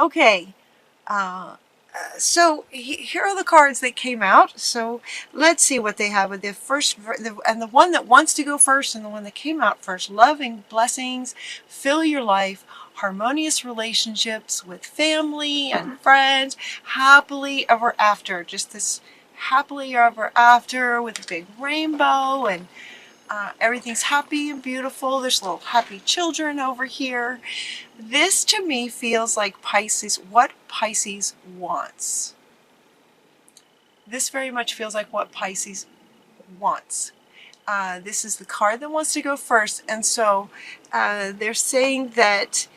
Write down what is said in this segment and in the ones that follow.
Okay, so here are the cards that came out. So let's see what they have with the first, and the one that wants to go first, and the one that came out first. Loving blessings, fill your life, harmonious relationships with family and friends, happily ever after. Just this happily ever after with a big rainbow, and everything's happy and beautiful. There's little happy children over here. This to me feels like Pisces, what Pisces wants. This very much feels like what Pisces wants. This is the card that wants to go first. And so they're saying that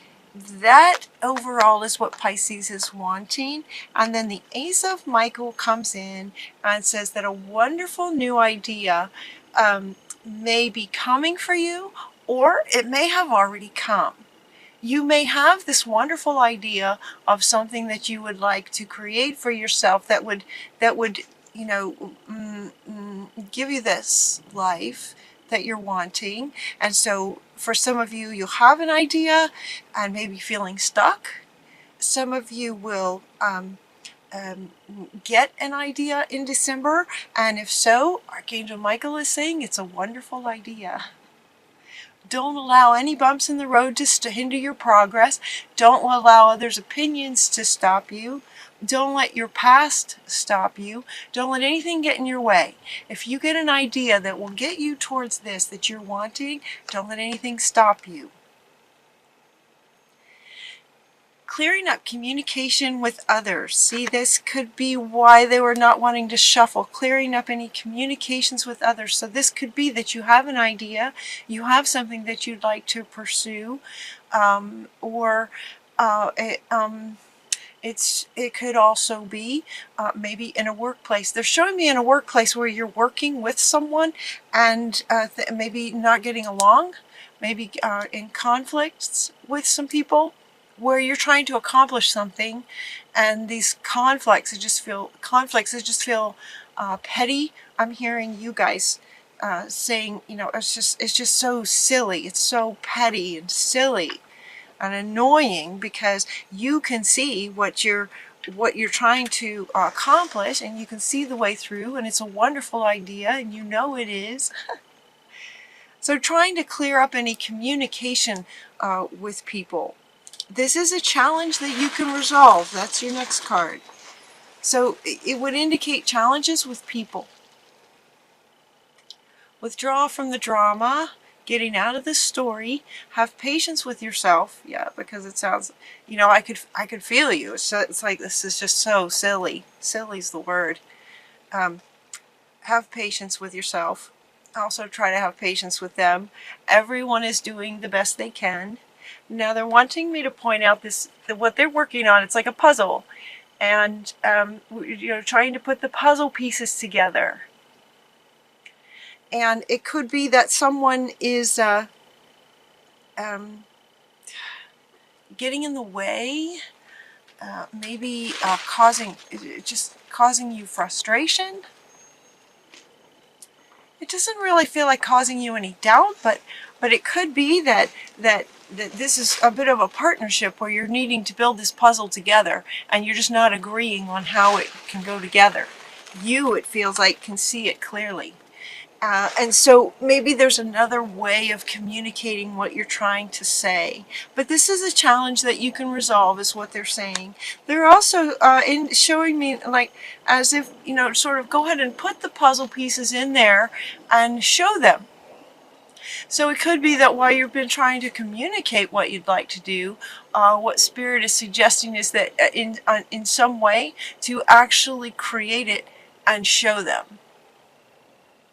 overall is what Pisces is wanting. And then the Ace of Michael comes in and says that a wonderful new idea may be coming for you, or it may have already come. You may have this wonderful idea of something that you would like to create for yourself that would give you this life that you're wanting. And so for some of you, you'll have an idea and maybe feeling stuck. Some of you will get an idea in December, and if so, Archangel Michael is saying it's a wonderful idea. Don't allow any bumps in the road to hinder your progress. Don't allow others' opinions to stop you. Don't let your past stop you. Don't let anything get in your way. If you get an idea that will get you towards this that you're wanting, don't let anything stop you. Clearing up communication with others. See, this could be why they were not wanting to shuffle. Clearing up any communications with others. So this could be that you have an idea, you have something that you'd like to pursue, or it could also be maybe in a workplace. They're showing me in a workplace where you're working with someone and maybe not getting along, maybe in conflicts with some people, where you're trying to accomplish something, and these conflicts just feel petty. I'm hearing you guys saying, it's just so silly. It's so petty and silly and annoying, because you can see what you're trying to accomplish, and you can see the way through, and it's a wonderful idea, and it is. So trying to clear up any communication with people. This is a challenge that you can resolve. That's your next card. So it would indicate challenges with people. Withdraw from the drama, getting out of the story. Have patience with yourself. Yeah, because it sounds, I could feel you. It's like, this is just so silly. Silly's the word. Have patience with yourself. Also try to have patience with them. Everyone is doing the best they can. Now they're wanting me to point out what they're working on. It's like a puzzle, and trying to put the puzzle pieces together. And it could be that someone is getting in the way, maybe causing you frustration. It doesn't really feel like causing you any doubt, but it could be that this is a bit of a partnership where you're needing to build this puzzle together, and you're just not agreeing on how it can go together. It feels like, can see it clearly. And so maybe there's another way of communicating what you're trying to say. But this is a challenge that you can resolve, is what they're saying. They're also showing me, like, as if, sort of go ahead and put the puzzle pieces in there and show them. So it could be that while you've been trying to communicate what you'd like to do, what Spirit is suggesting is that in some way to actually create it and show them.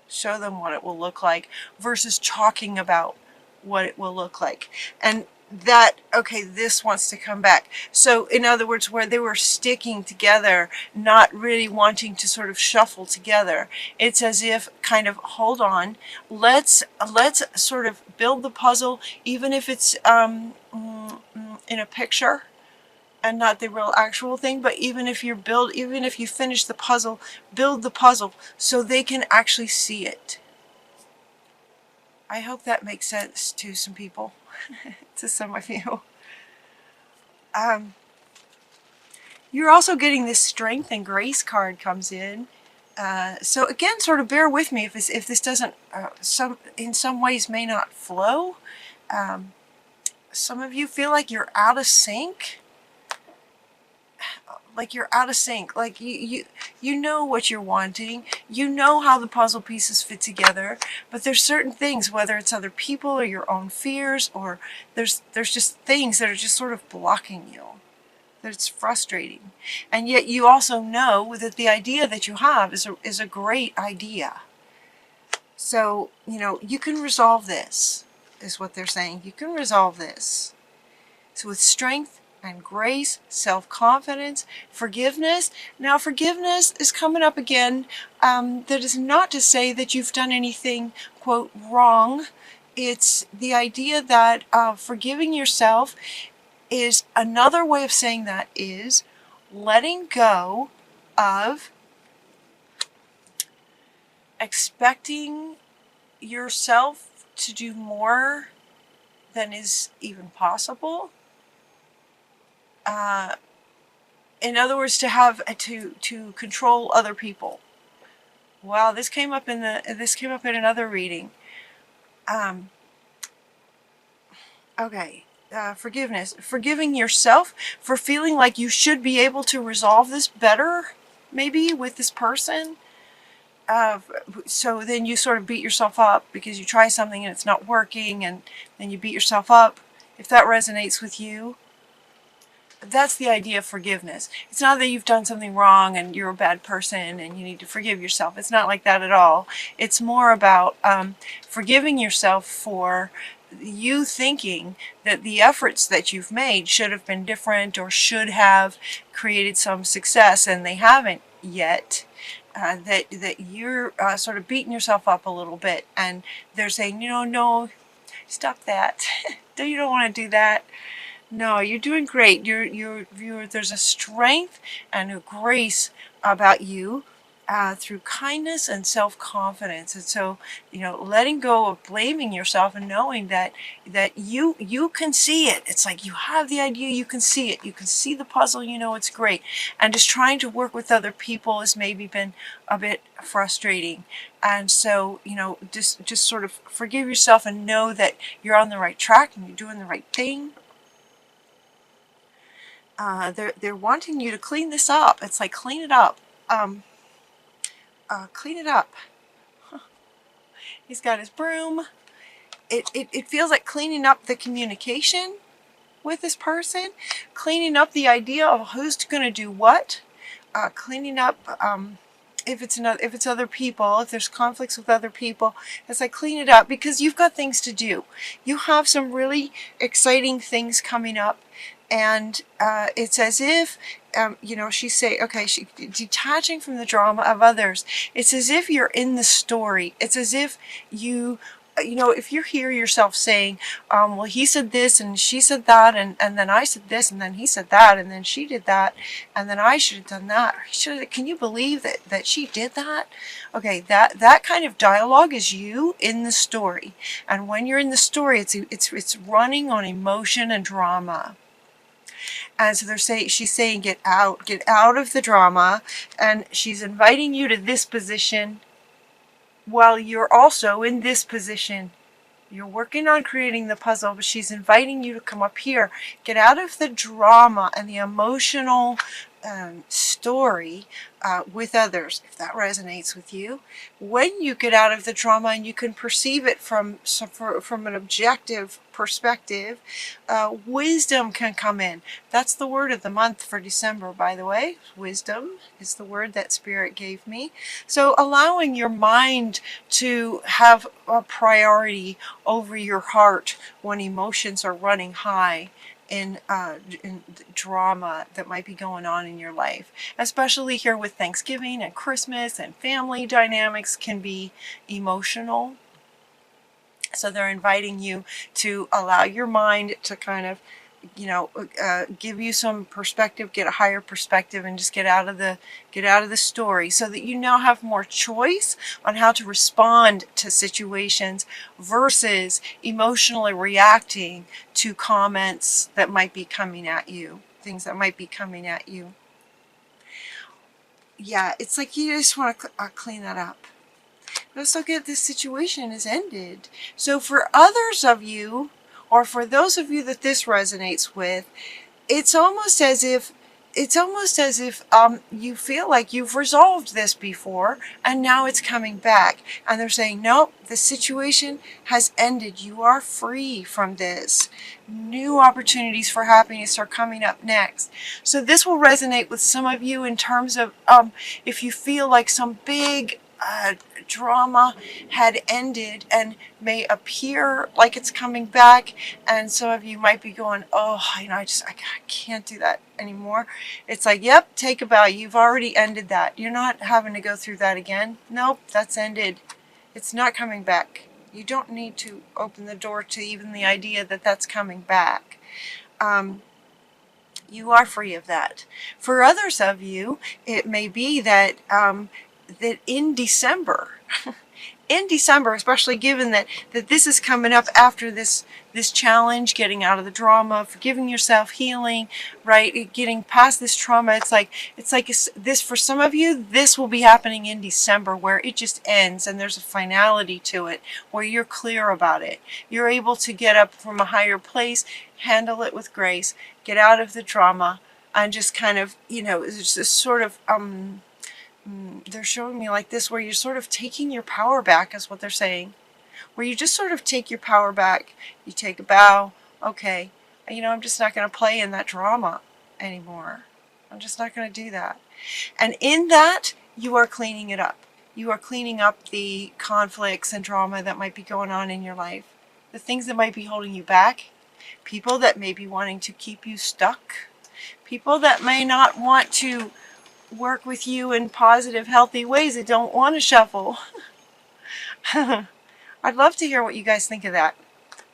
Show them what it will look like, versus talking about what it will look like. And this wants to come back. So in other words, where they were sticking together, not really wanting to sort of shuffle together, it's as if, kind of, hold on, let's sort of build the puzzle, even if it's in a picture and not the real actual thing. But even if you finish the puzzle, build the puzzle so they can actually see it. I hope that makes sense to some people, to some of you. You're also getting this strength and grace card comes in. So again, sort of bear with me if this doesn't, in some ways may not flow. Some of you feel like you're out of sync. Like you're out of sync. Like you know what you're wanting. You know how the puzzle pieces fit together. But there's certain things, whether it's other people or your own fears, or there's just things that are just sort of blocking you. That it's frustrating. And yet you also know that the idea that you have is a great idea. So, you know, you can resolve this, is what they're saying. You can resolve this. So with strength and grace, self-confidence, forgiveness. Now forgiveness is coming up again. That is not to say that you've done anything, quote, wrong. It's the idea that forgiving yourself is another way of saying that is letting go of expecting yourself to do more than is even possible. In other words, to have to control other people. Wow, this came up in another reading. Okay. Forgiveness. Forgiving yourself for feeling like you should be able to resolve this better, maybe, with this person. So then you sort of beat yourself up because you try something and it's not working, and then you beat yourself up. If that resonates with you, that's the idea of forgiveness. It's not that you've done something wrong and you're a bad person and you need to forgive yourself. It's not like that at all. It's more about forgiving yourself for you thinking that the efforts that you've made should have been different or should have created some success, and they haven't yet. That you're sort of beating yourself up a little bit, and they're saying, you know, no, stop that. You don't want to do that. No, you're doing great. There's a strength and a grace about you through kindness and self-confidence. And so, you know, letting go of blaming yourself and knowing that you can see it. It's like you have the idea, you can see it. You can see the puzzle, you know it's great. And just trying to work with other people has maybe been a bit frustrating. And so, you know, just sort of forgive yourself and know that you're on the right track and you're doing the right thing. They're wanting you to clean this up. It's like, clean it up. Clean it up. He's got his broom. It feels like cleaning up the communication with this person, cleaning up the idea of who's going to do what, cleaning up if it's other people, if there's conflicts with other people. It's like, clean it up because you've got things to do. You have some really exciting things coming up. And it's as if, you know, she's saying, okay, detaching from the drama of others. It's as if you're in the story. It's as if you know, if you hear yourself saying, well, he said this and she said that, and then I said this and then he said that and then she did that and then I should have done that. Can you believe that she did that? Okay, that kind of dialogue is you in the story. And when you're in the story, it's running on emotion and drama. And so she's saying, get out of the drama, and she's inviting you to this position while you're also in this position. You're working on creating the puzzle, but she's inviting you to come up here. Get out of the drama and the emotional story with others, if that resonates with you. When you get out of the drama and you can perceive it from an objective perspective, wisdom can come in. That's the word of the month for December, by the way. Wisdom is the word that Spirit gave me. So allowing your mind to have a priority over your heart when emotions are running high in drama that might be going on in your life, especially here with Thanksgiving and Christmas, and family dynamics can be emotional. So they're inviting you to allow your mind to kind of, you know, give you some perspective, get a higher perspective, and just get out of the story, so that you now have more choice on how to respond to situations versus emotionally reacting to comments that might be coming at you, things that might be coming at you. yeah, it's like you just want to clean that up. Let's look at this situation has ended. So for others of you, or for those of you that this resonates with, it's almost as if you feel like you've resolved this before and now it's coming back, and they're saying nope, the situation has ended, you are free from this, new opportunities for happiness are coming up next. So this will resonate with some of you in terms of if you feel like some big drama had ended and may appear like it's coming back, and some of you might be going, oh, I can't do that anymore. It's like, yep, take a bow, you've already ended that, you're not having to go through that again. Nope, that's ended, it's not coming back. You don't need to open the door to even the idea that that's coming back. You are free of that. For others of you, it may be that that in December, especially given that this is coming up after this challenge, getting out of the drama, forgiving yourself, healing, right, getting past this trauma. It's like this, for some of you, this will be happening in December, where it just ends and there's a finality to it, where you're clear about it. You're able to get up from a higher place, handle it with grace, get out of the drama, and just kind of, it's this sort of they're showing me like this, where you're sort of taking your power back, is what they're saying. Where you just sort of take your power back, you take a bow, okay, I'm just not going to play in that drama anymore. I'm just not going to do that. And in that, you are cleaning it up. You are cleaning up the conflicts and drama that might be going on in your life. The things that might be holding you back. People that may be wanting to keep you stuck. People that may not want to work with you in positive, healthy ways, that don't want to shuffle. I'd love to hear what you guys think of that.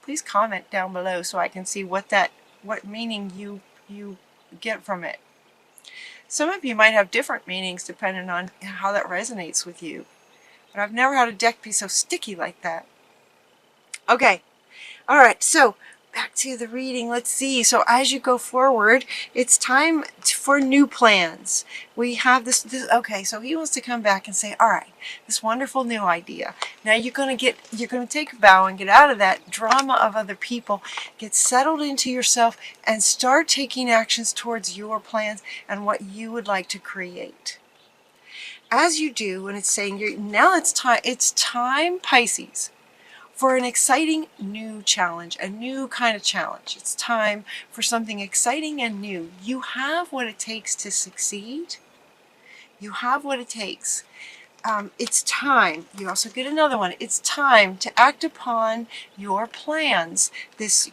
Please comment down below so I can see what meaning you get from it. Some of you might have different meanings depending on how that resonates with you. But I've never had a deck be so sticky like that. Okay. Alright, so back to the reading. Let's see. So as you go forward, it's time for new plans. We have this. Okay, so he wants to come back and say, all right, this wonderful new idea. Now you're going to take a bow and get out of that drama of other people, get settled into yourself, and start taking actions towards your plans and what you would like to create. As you do, and it's saying, now it's time, Pisces, for an exciting new challenge, a new kind of challenge. It's time for something exciting and new. You have what it takes to succeed. You have what it takes. It's time. You also get another one. It's time to act upon your plans.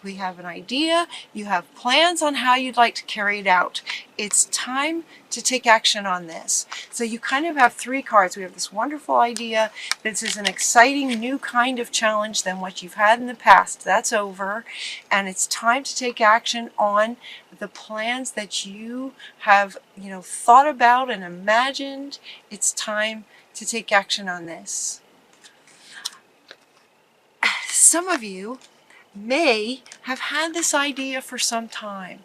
We have an idea. You have plans on how you'd like to carry it out. It's time to take action on this. So you kind of have three cards. We have this wonderful idea. This is an exciting new kind of challenge than what you've had in the past. That's over. And it's time to take action on the plans that you have, thought about and imagined. It's time to take action on this. Some of you may have had this idea for some time,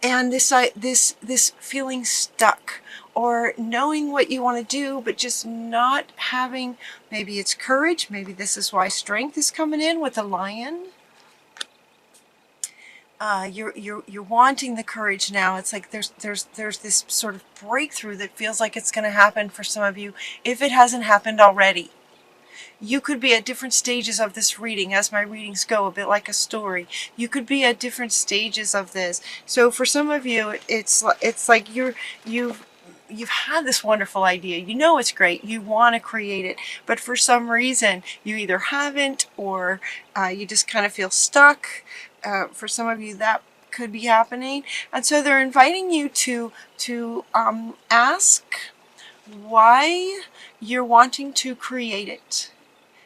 and this feeling stuck, or knowing what you want to do but just not having, maybe it's courage, maybe this is why strength is coming in with the lion. You're wanting the courage now. It's like there's this sort of breakthrough that feels like it's going to happen for some of you, if it hasn't happened already. You could be at different stages of this reading, as my readings go, a bit like a story. You could be at different stages of this. So for some of you, it's like you've had this wonderful idea. You know it's great. You want to create it. But for some reason, you either haven't, or you just kind of feel stuck. For some of you, that could be happening. And so they're inviting you to ask why you're wanting to create it.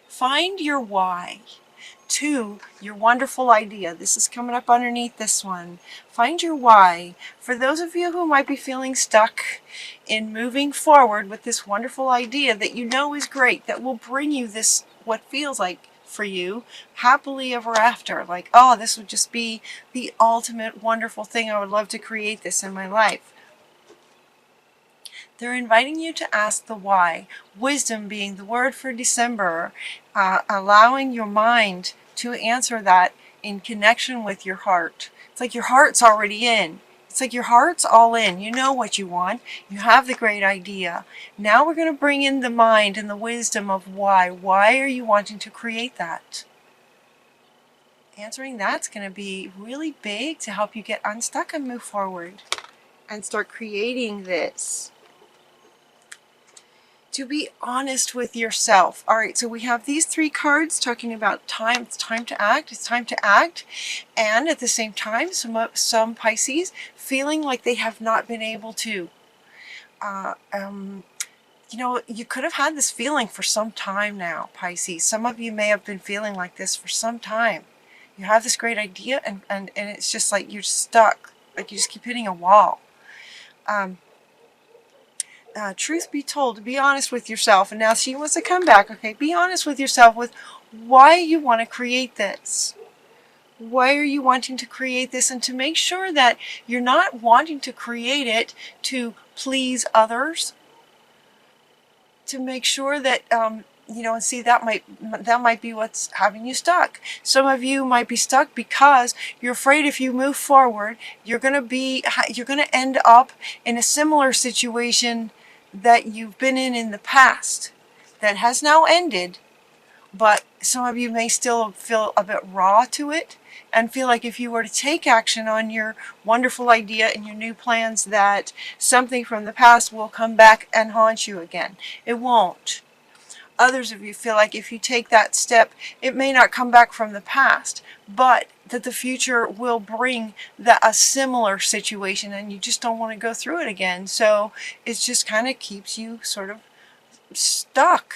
Find your why to your wonderful idea. This is coming up underneath this one. Find your why. For those of you who might be feeling stuck in moving forward with this wonderful idea that you know is great, that will bring you this, what feels like for you, happily ever after. Like, oh, this would just be the ultimate wonderful thing. I would love to create this in my life. They're inviting you to ask the why. Wisdom being the word for December, allowing your mind to answer that in connection with your heart. It's like your heart's already in. It's like your heart's all in. You know what you want. You have the great idea. Now we're going to bring in the mind and the wisdom of why. Why are you wanting to create that? Answering that's going to be really big to help you get unstuck and move forward and start creating this. To be honest with yourself. All right, so we have these 3 cards talking about time. It's time to act. It's time to act. And at the same time, some Pisces feeling like they have not been able to. You know, you could have had this feeling for some time now, Pisces. Some of you may have been feeling like this for some time. You have this great idea and it's just like you're stuck. Like you just keep hitting a wall. Truth be told, be honest with yourself. And now she wants to come back. Okay, be honest with yourself with why you want to create this. Why are you wanting to create this? And to make sure that you're not wanting to create it to please others. To make sure that, you know, and see that might be what's having you stuck. Some of you might be stuck because you're afraid if you move forward, you're going to end up in a similar situation that you've been in the past that has now ended, but some of you may still feel a bit raw to it and feel like if you were to take action on your wonderful idea and your new plans that something from the past will come back and haunt you again. It won't. Others of you feel like if you take that step, it may not come back from the past, but that the future will bring a similar situation and you just don't want to go through it again. So it just kind of keeps you sort of stuck,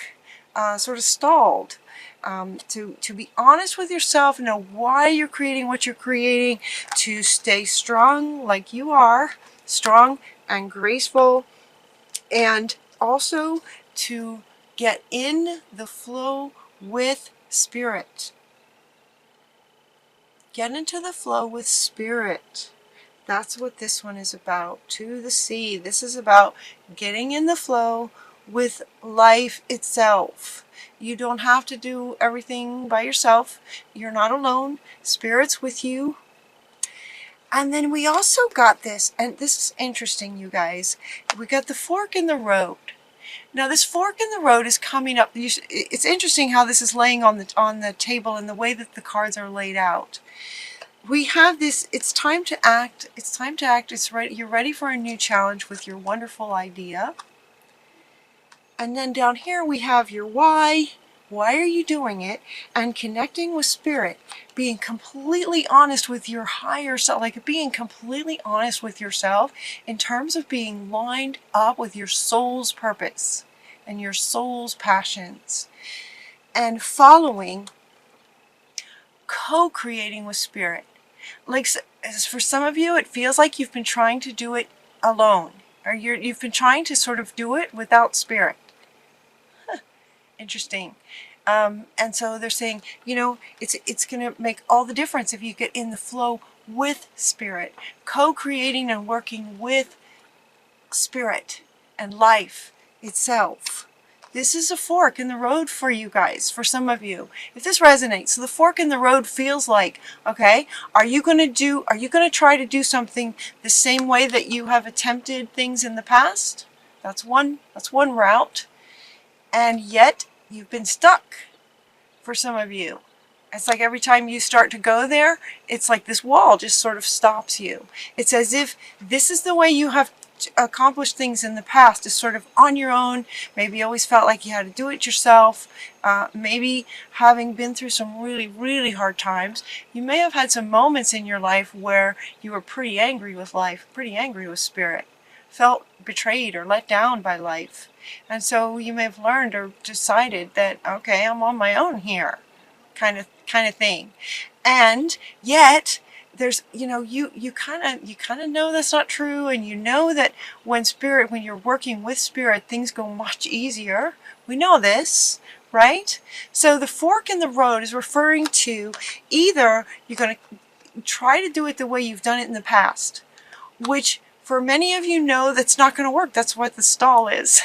sort of stalled. To be honest with yourself, know why you're creating what you're creating, to stay strong like you are, strong and graceful, and also to get in the flow with spirit. Get into the flow with spirit. That's what this one is about. To the sea. This is about getting in the flow with life itself. You don't have to do everything by yourself. You're not alone. Spirit's with you. And then we also got this, and this is interesting, you guys. We got the fork in the road. Now this fork in the road is coming up. It's interesting how this is laying on the table and the way that the cards are laid out. We have this, it's time to act. It's time to act. It's right. You're ready for a new challenge with your wonderful idea. And then down here we have your why. Why are you doing it? And connecting with spirit. Being completely honest with your higher self. Like being completely honest with yourself in terms of being lined up with your soul's purpose and your soul's passions. And following, co-creating with spirit. Like for some of you, it feels like you've been trying to do it alone. Or you've been trying to sort of do it without spirit. Interesting. And so they're saying, you know, it's going to make all the difference if you get in the flow with spirit, co-creating and working with spirit and life itself. This is a fork in the road for you guys, for some of you. If this resonates, so the fork in the road feels like, okay, are you going to try to do something the same way that you have attempted things in the past? That's one route. And yet you've been stuck for some of you. It's like every time you start to go there, it's like this wall just sort of stops you. It's as if this is the way you have accomplished things in the past, is sort of on your own. Maybe you always felt like you had to do it yourself. Maybe having been through some really, really hard times, you may have had some moments in your life where you were pretty angry with life, pretty angry with spirit, felt betrayed or let down by life. And so you may have learned or decided that, okay, I'm on my own here, kind of thing. And yet there's, you know, you kind of know that's not true, and you know that when you're working with spirit, things go much easier. We know this, right? So the fork in the road is referring to either you're going to try to do it the way you've done it in the past, which for many of you know that's not going to work. That's what the stall is.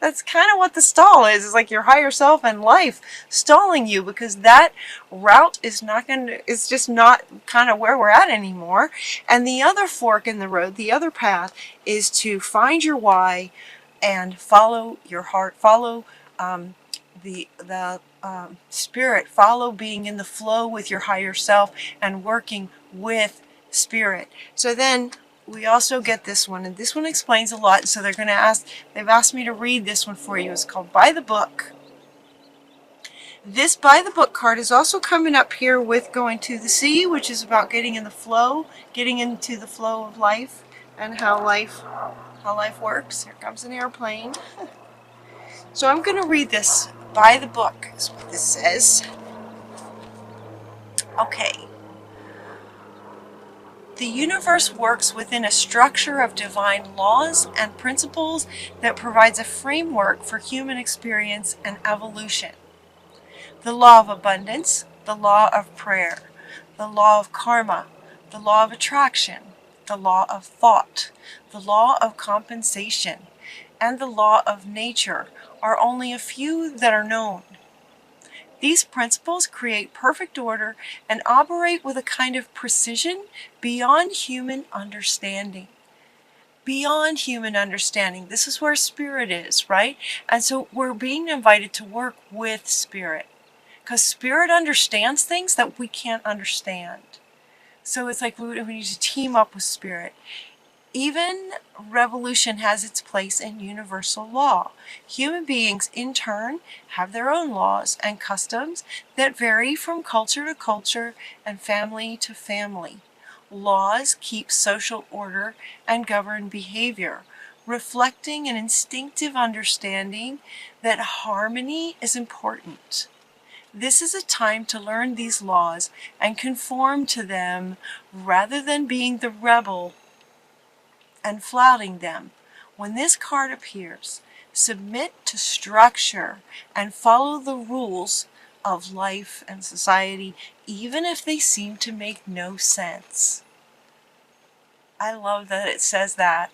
That's kind of what the stall is. It's like your higher self and life stalling you, because that route is not going to, it's just not kind of where we're at anymore. And the other fork in the road, the other path, is to find your why and follow your heart, follow the spirit, follow being in the flow with your higher self and working with spirit. So then we also get this one, and this one explains a lot. So they've asked me to read this one for you. It's called By the Book. This By the Book card is also coming up here with Going to the Sea, which is about getting in the flow, getting into the flow of life and how life works. Here comes an airplane. So I'm going to read this By the Book, is what this says. Okay. The universe works within a structure of divine laws and principles that provides a framework for human experience and evolution. The law of abundance, the law of prayer, the law of karma, the law of attraction, the law of thought, the law of compensation, and the law of nature are only a few that are known. These principles create perfect order and operate with a kind of precision beyond human understanding. Beyond human understanding. This is where spirit is, right? And so we're being invited to work with spirit, because spirit understands things that we can't understand. So it's like we need to team up with spirit. Even revolution has its place in universal law. Human beings, in turn, have their own laws and customs that vary from culture to culture and family to family. Laws keep social order and govern behavior, reflecting an instinctive understanding that harmony is important. This is a time to learn these laws and conform to them rather than being the rebel and flouting them. When this card appears, submit to structure and follow the rules of life and society, even if they seem to make no sense. I love that it says that.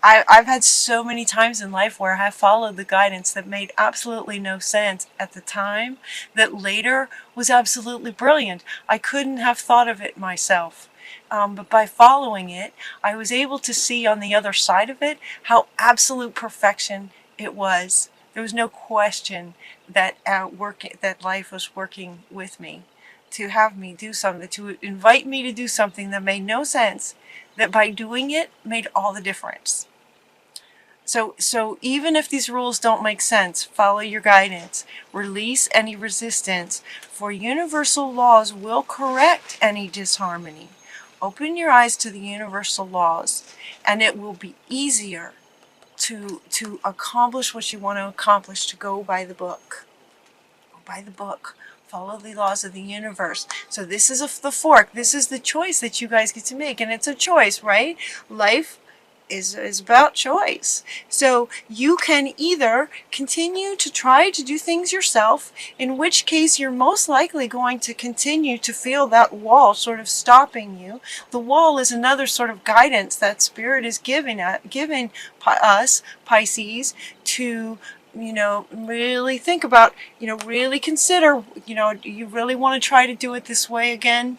I've had so many times in life where I have followed the guidance that made absolutely no sense at the time, that later was absolutely brilliant. I couldn't have thought of it myself. But by following it, I was able to see on the other side of it how absolute perfection it was. There was no question that that life was working with me to have me do something, to invite me to do something that made no sense, that by doing it made all the difference. So even if these rules don't make sense, follow your guidance. Release any resistance, for universal laws will correct any disharmony. Open your eyes to the universal laws, and it will be easier to accomplish what you want to accomplish, to go by the book. Go by the book. Follow the laws of the universe. So this is the fork. This is the choice that you guys get to make, and it's a choice, right? Life is about choice. So you can either continue to try to do things yourself, in which case you're most likely going to continue to feel that wall sort of stopping you. The wall is another sort of guidance that spirit is giving us, Pisces, to really think about, really consider, do you really want to try to do it this way again?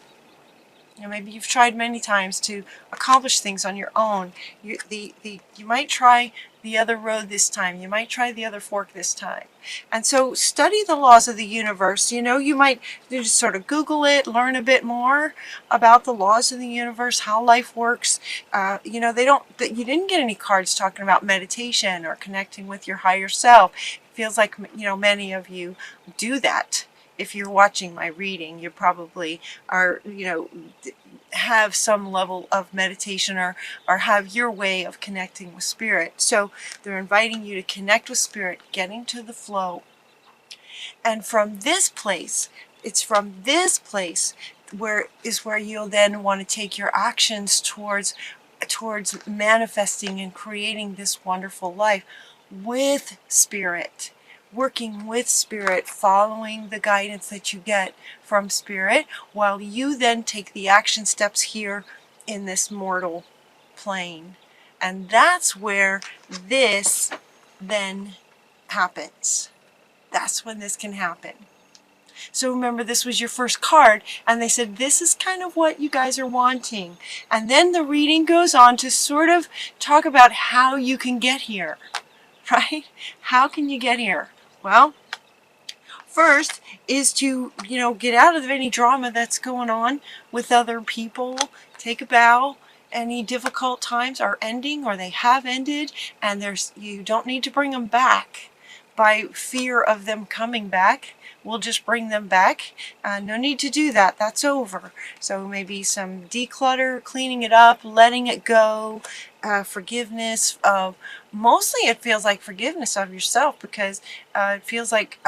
Maybe you've tried many times to accomplish things on your own. You might try the other road this time. You might try the other fork this time. And so study the laws of the universe. You might just sort of Google it, learn a bit more about the laws of the universe, how life works. You didn't get any cards talking about meditation or connecting with your higher self. It feels like, many of you do that. If you're watching my reading, you probably are, have some level of meditation or have your way of connecting with spirit. So they're inviting you to connect with spirit, getting to the flow. And from this place, it's from this place where you'll then want to take your actions towards manifesting and creating this wonderful life with spirit. Working with spirit, following the guidance that you get from spirit, while you then take the action steps here in this mortal plane. And that's where this then happens. That's when this can happen. So remember, this was your first card, and they said this is kind of what you guys are wanting. And then the reading goes on to sort of talk about how you can get here, right? How can you get here? Well, first is to, get out of any drama that's going on with other people. Take a bow. Any difficult times are ending, or they have ended, and you don't need to bring them back by fear of them coming back. We'll just bring them back. No need to do that. That's over. So maybe some declutter, cleaning it up, letting it go, forgiveness of, mostly it feels like forgiveness of yourself, because it feels like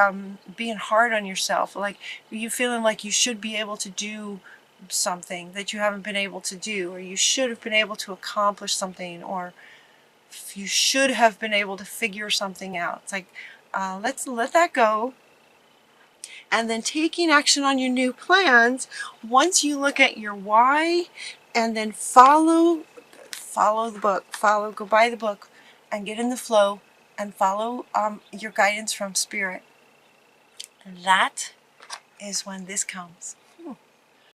being hard on yourself, like you feeling like you should be able to do something that you haven't been able to do, or you should have been able to accomplish something, or you should have been able to figure something out. It's like, let's let that go. And then taking action on your new plans, once you look at your why, and then follow the book, go by the book and get in the flow and follow your guidance from spirit. And that is when this comes.